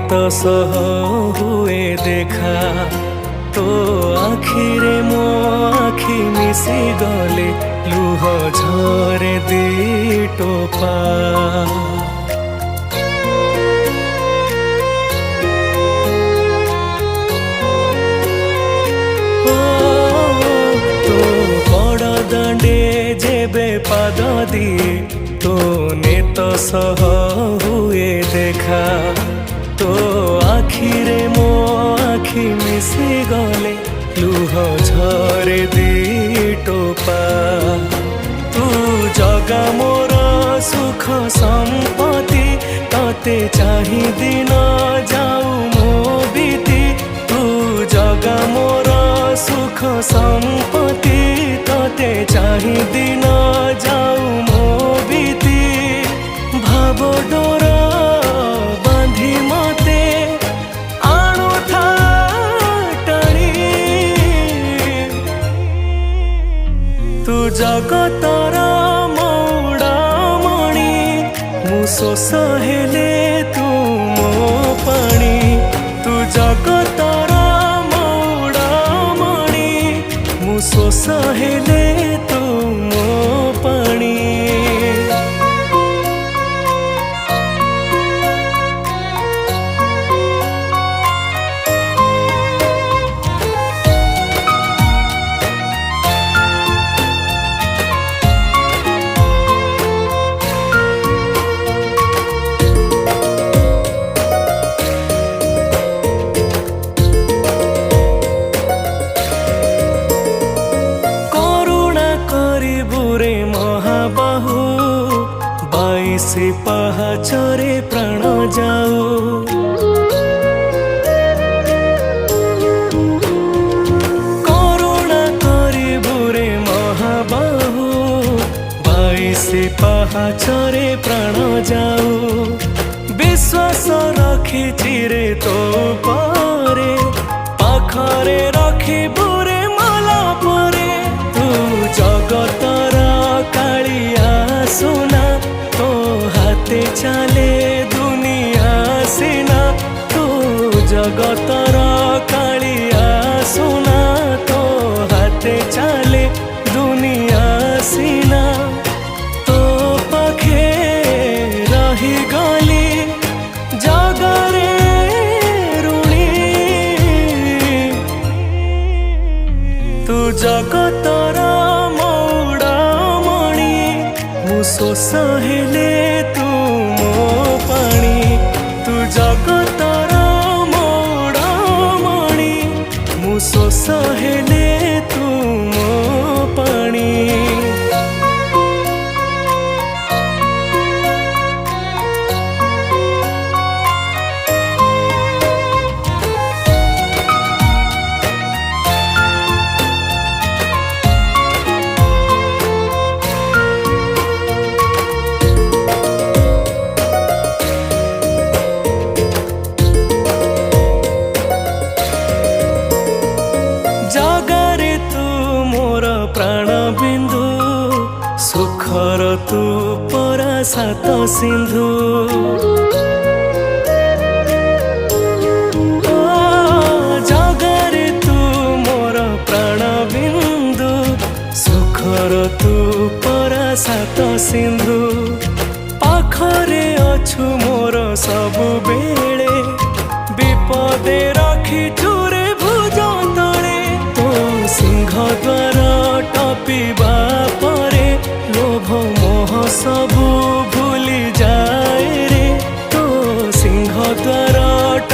नित सह हुए देखा तो आखिरे मो आखि मिसी गले लुह झरे दी टोपा। दांडे जेबे पाद दिए तो नेत सह हुए देखा तो आखिरे मो आखि मिसी गले लुह झरे दी टोपा। तू जगा मोर सुख संपत्ति तते चाही दिन जाऊ मो बीती। तू जगा मोर सुख संपत्ति तते चाही दिन जाऊ मो बीती। भाव डोर बांधी मते आणु था टाणी तू जगतर मौड़ा मणि मु शोष हेले तू मो पाणी। तू जगतर मौड़ा मणि मु शोष हेले तू मो पाणी। से पहाचरे प्राण जाओ करुणा करिबुरे महाबाहु। 22 पहाचरे प्राण जाओ विश्वास रखी चिरे तो पारे पाखरे रखी बुरे मला परे। तू जगतर कालिया सुना तो हाथे चले दुनिया सिना। तू जगतर कालिया सुना तो हाथे चले दुनिया सिना। तो पाखे रही गली जगरे ऋणी तू जगतर मौड़ा मणि मु शोष हेले तू मो पाणी। तू जगतर मौड़ा मणि मु शोष हेले तू मो पाणी। जगारे तू मोर प्राण बिंदु सुखर तू परा सात सिंधु। जगारे तू मोर प्राण बिंदु सुखर तू परा सात सिंधु। पाखरे अछु मोर सबु बेले विपदे रखी चुरे भुज तले। तो सिंह द्वार टपिबा